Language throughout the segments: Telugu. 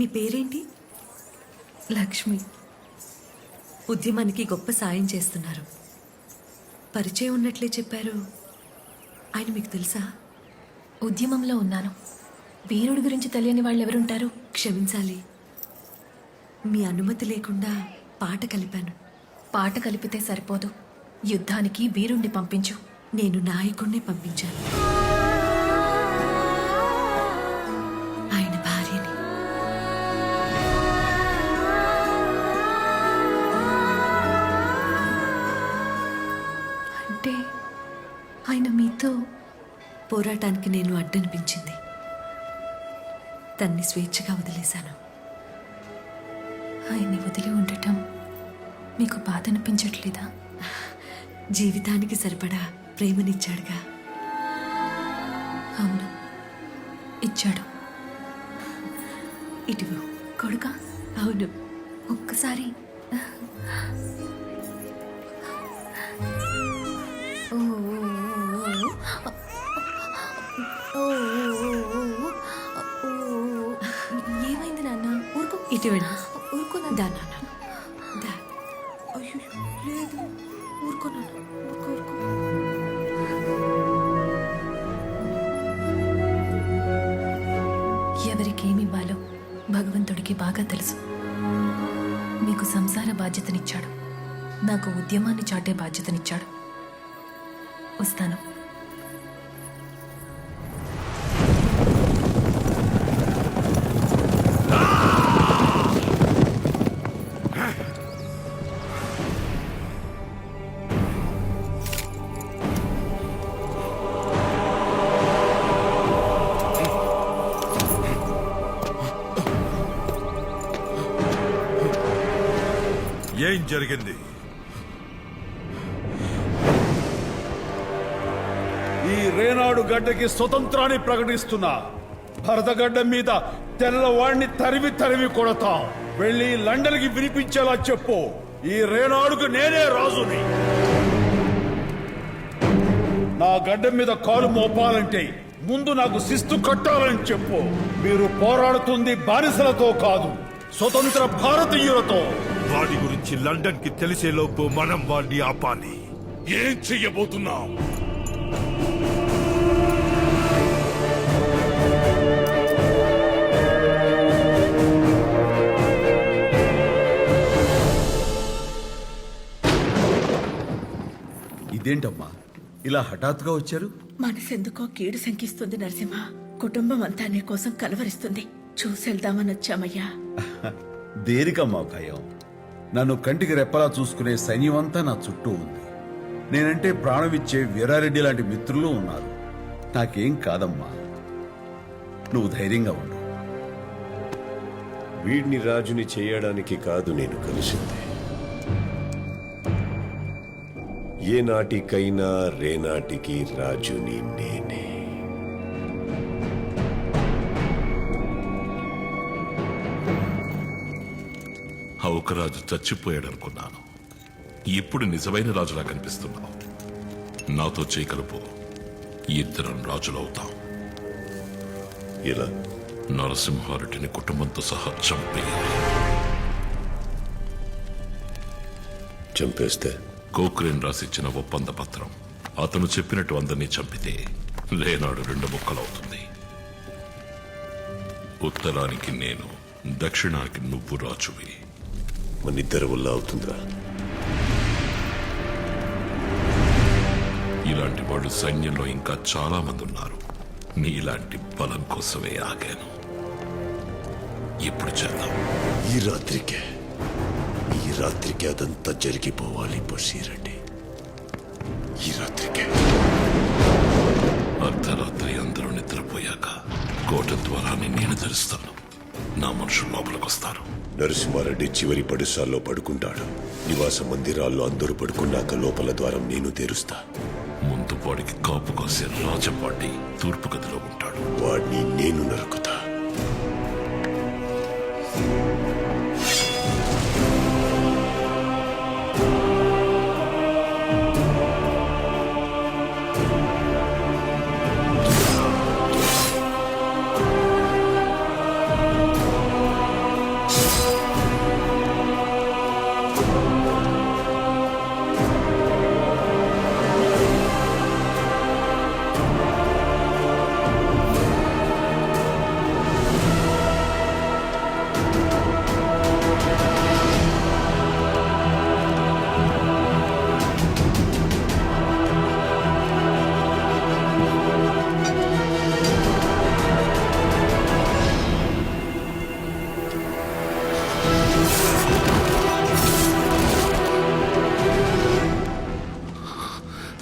మీ పేరేంటి? లక్ష్మి. ఉద్యమానికి గొప్ప సాయం చేస్తున్నారు. పరిచయం ఉన్నట్లే చెప్పారు. ఆయన మీకు తెలుసా? ఉద్యమంలో ఉన్నాను. వీరుడి గురించి తెలియని వాళ్ళు ఎవరుంటారు? క్షమించాలి, మీ అనుమతి లేకుండా పాట కలిపాను. పాట కలిపితే సరిపోదు, యుద్ధానికి వీరుణ్ణి పంపించు. నేను నాయకుణ్ణి పంపించాను, ఆయన భార్యని. అంటే ఆయన మీతో పోరాటానికి నేను అడ్డనిపించింది. తన్ని స్వేచ్ఛగా వదిలేశాను. ఆయన్ని వదిలి ఉండటం మీకు బాధ అనిపించట్లేదా? జీవితానికి సరిపడా ప్రేమనిచ్చాడుగా. అవును, ఇచ్చాడు. ఇటువు. కొడుకా? అవును. ఒక్కసారి ఏమైంది నాన్న? ఊరుకో. ఇటువంటి ఊరుకో దా నాన్న. నాన్న, దా. అయ్యో లేదు, ఊరుకో నాన్న. ఊరుకో ఊరుకో. ఎవరికేమివ్వాలో భగవంతుడికి బాగా తెలుసు. మీకు సంసార బాధ్యతనిచ్చాడు, నాకు ఉద్యమాన్ని చాటే బాధ్యతనిచ్చాడు. వస్తాను. ఏం జరిగింది? ఈ రేనాడు గడ్డకి స్వతంత్రాన్ని ప్రకటిస్తున్నా. భరతగడ్డ మీద తెల్లవాడిని తరిమి తరిమి కొడతాం. వెళ్ళి లండన్కి వినిపించేలా చెప్పు, ఈ రేనాడుకు నేనే రాజుని. నా గడ్డ మీద కాలు మోపాలంటే ముందు నాకు శిస్తు కట్టాలని చెప్పు. మీరు పోరాడుతుంది బానిసలతో కాదు, స్వతంత్ర భారతీయులతో. వాడి గురించి లండన్ కి తెలిసేలోపు మనం వాడిని ఆపాలి. ఏం చెయ్యబోతున్నాం? ఇదేంటమ్మా ఇలా హఠాత్తుగా వచ్చారు? మనసెందుకో కీడు శంకిస్తుంది నరసింహ. కుటుంబం అంతా నీ కోసం కలవరిస్తుంది. చూసెళ్దామని వచ్చామయ్యా. దేనికమ్మా భయం? నన్ను కంటికి రెప్పలా చూసుకునే సైన్యం అంతా నా చుట్టూ ఉంది. నేనంటే ప్రాణమిచ్చే వీరారెడ్డి లాంటి మిత్రులు ఉన్నారు. నాకేం కాదమ్మా, నువ్వు ధైర్యంగా ఉండు. వీడిని రాజుని చేయడానికి కాదు నేను కలిసింది. ఏ నాటికైనా రేనాటికి రాజుని నేనే. ఒక రాజు చచ్చిపోయాడు అనుకున్నాను. ఇప్పుడు నిజమైన రాజులా కనిపిస్తున్నావు. నాతో చేయగలుపు, ఇద్దరం రాజులవుతాం. ఇలా నరసింహారెడ్డిని కుటుంబంతో సహా చంపేయాలి. చంపేస్తే కోక్రేన్ రాసిచ్చిన ఒప్పంద పత్రం. అతను చెప్పినట్టు అందరినీ చంపితే లేనాడు 2 ముక్కలవుతుంది. ఉత్తరానికి నేను, దక్షిణానికి నువ్వు రాజువి. మనిద్దరి వల్ల అవుతుందిరా. ఇలాంటి వాళ్ళు సైన్యంలో ఇంకా చాలా మంది ఉన్నారు. నీలాంటి బలం కోసమే ఆగాను. ఇప్పుడు చేద్దాం. ఈ రాత్రికే అదంతా జరిగిపోవాలి బషీరెడ్డి. ఈ రాత్రికే. అర్ధరాత్రి అందరూ నిద్రపోయాక కోట ద్వారాన్ని నేను తెరుస్తాను. నా మనుషులు లోపలికొస్తారు. నరసింహారెడ్డి చివరి పడుసాల్లో పడుకుంటాడు. నివాస మందిరాల్లో అందరూ పడుకున్నాక లోపల ద్వారం నేను తెరుస్తా. ముందు వాడికి కాపు కాసే రాజపాటి తూర్పు గదిలో ఉంటాడు. వాడిని నేను నరుకుతా.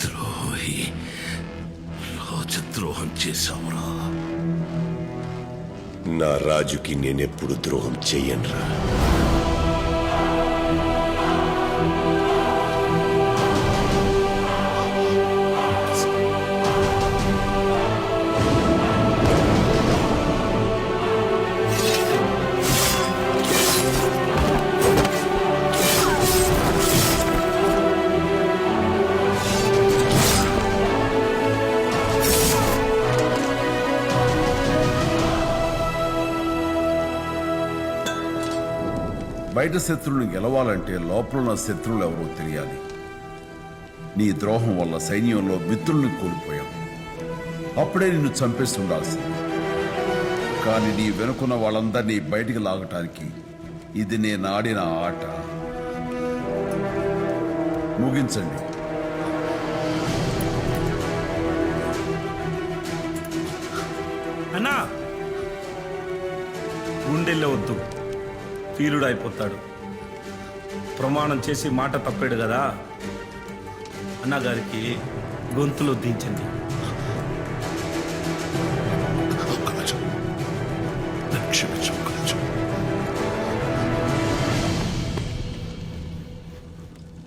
ద్రోహి, రాజద్రోహం చేశావురా. నా రాజుకి నేనెప్పుడు ద్రోహం చెయ్యనురా. బయట శత్రువుని గెలవాలంటే లోపలున్న శత్రువులు ఎవరో తెలియాలి. నీ ద్రోహం వల్ల సైన్యంలో మిత్రుల్ని కోల్పోయాం. అప్పుడే నిన్ను చంపేసి ఉండాల్సింది. కానీ నీ వెనుకున్న వాళ్ళందరినీ బయటికి లాగటానికి ఇది నేను ఆడిన ఆట. ముగించండి. అన్నా, గుండెల్లో వద్దు, తీరుడు అయిపోతాడు. ప్రమాణం చేసి మాట తప్పాడు కదా, అన్నగారికి గొంతులో దించండి. ఒక్కరోజు నన్ను క్షమించు.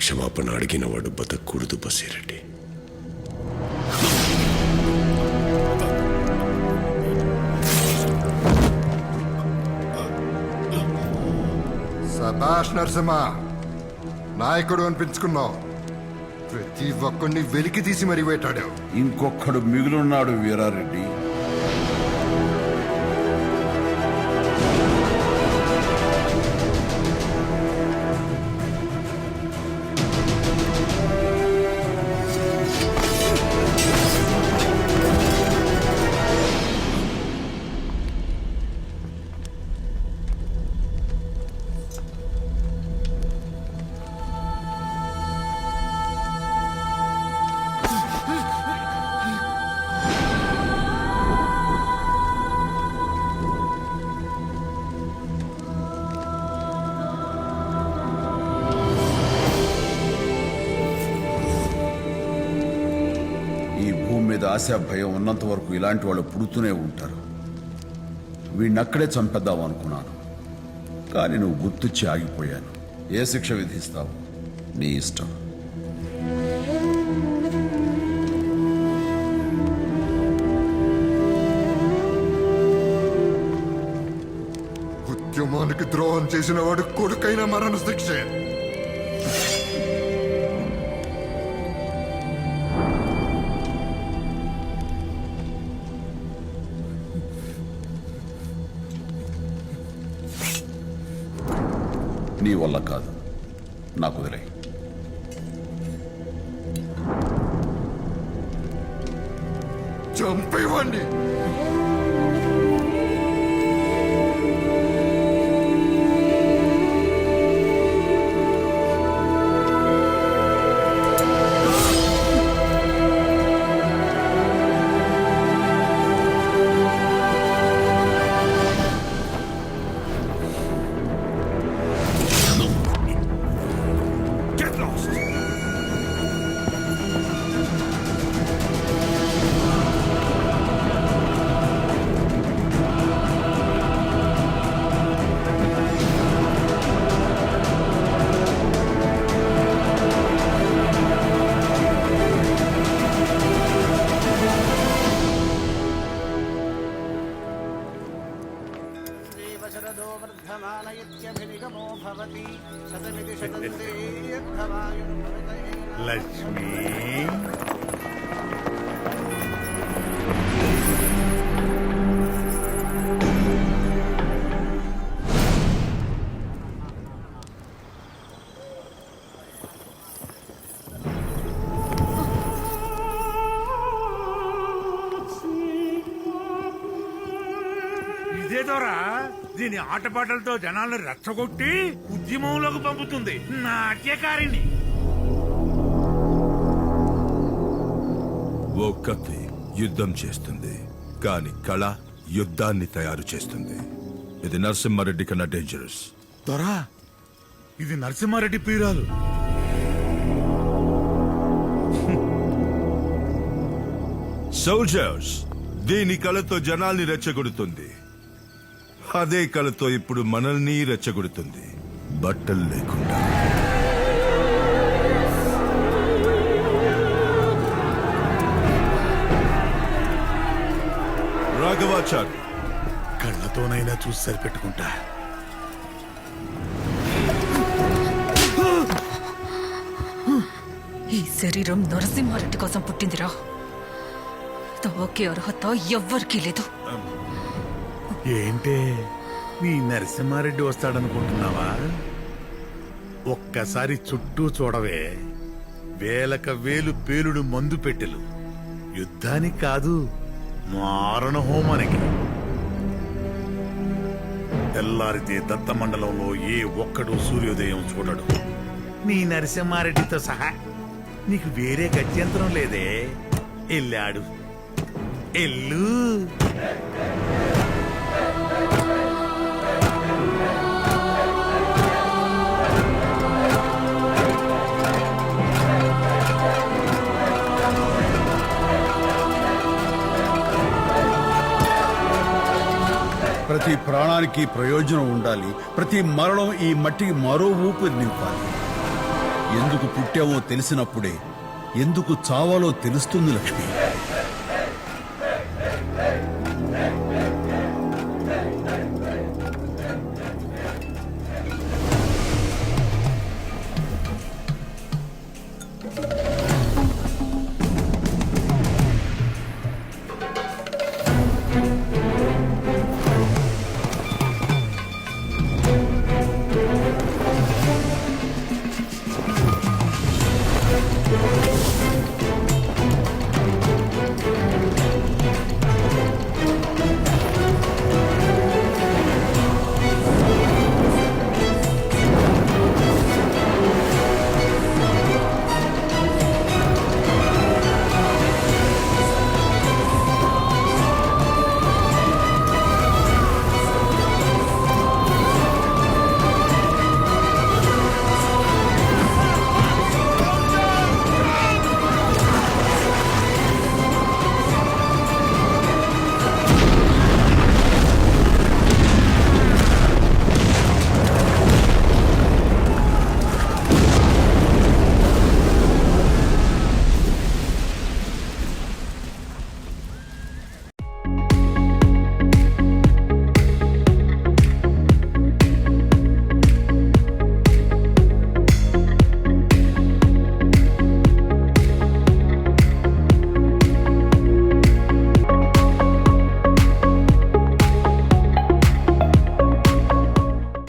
క్షమాపణ అడిగిన వాడు బతకూడదు బసిరెడ్డి. సభాష్ నరసింహ, నాయకుడు అనిపించుకున్నావు. ప్రతి ఒక్కడిని వెలికి తీసి మరీ వేటాడావు. ఇంకొక్కడు మిగులున్నాడు వీరారెడ్డి. ఆశ భయం ఉన్నంత వరకు ఇలాంటి వాళ్ళు పుడుతూనే ఉంటారు. వీడిని అక్కడే చంపేద్దాం అనుకున్నాను, కానీ నువ్వు గుర్తొచ్చి ఆగిపోయాను. ఏ శిక్ష విధిస్తావు? నీ ఇష్టం. ఉద్యమానికి ద్రోహం చేసిన వాడు కొడుకైన మరణ శిక్షే. నీ వల్ల కాదు, నాకు వదిలే. చంపేవాణ్ణి. లక్ష్మి, ఇదేదోరా దీని ఆటపాటలతో జనాలను రెచ్చగొట్టి ఉద్యమంలోకి పంపుతుంది నాట్యకారిణి. ఓ కత్తి యుద్ధం చేస్తుంది, కాని కళ యుద్ధాన్ని తయారు చేస్తుంది. ఇది నరసింహారెడ్డి కన్నా డేంజరస్. దొరా ఇది నరసింహారెడ్డి పీరాలు. సోల్జర్స్, దీని కళతో జనాల్ని రెచ్చగొడుతుంది. అదే కళతో ఇప్పుడు మనల్ని రెచ్చగొడుతుంది, బట్టలు లేకుండా. రాఘవాచార్య, కళ్ళతోనైనా చూసి సరిపెట్టుకుంటా. ఈ శరీరం నరసింహారెడ్డి కోసం పుట్టిందిరా. తోకే అర్హత ఎవ్వరికీ లేదు. ఏంటే నీ నరసింహారెడ్డి వస్తాడనుకుంటున్నావా? ఒక్కసారి చుట్టూ చూడవే, వేలక వేలు పేలుడు మందు పెట్టెలు. యుద్ధానికి కాదు, మారణ హోమానికి. తెల్లారితే దత్తమండలంలో ఏ ఒక్కడు సూర్యోదయం చూడడు. నీ నరసింహారెడ్డితో సహా నీకు వేరే గత్యంతరం లేదే. ఎల్లాడు ఎల్లు. ప్రతి ప్రాణానికి ప్రయోజనం ఉండాలి. ప్రతి మరణం ఈ మట్టికి మరో ఊపిరి నింపాలి. ఎందుకు పుట్టామో తెలిసినప్పుడే ఎందుకు చావాలో తెలుస్తుంది లక్ష్మి.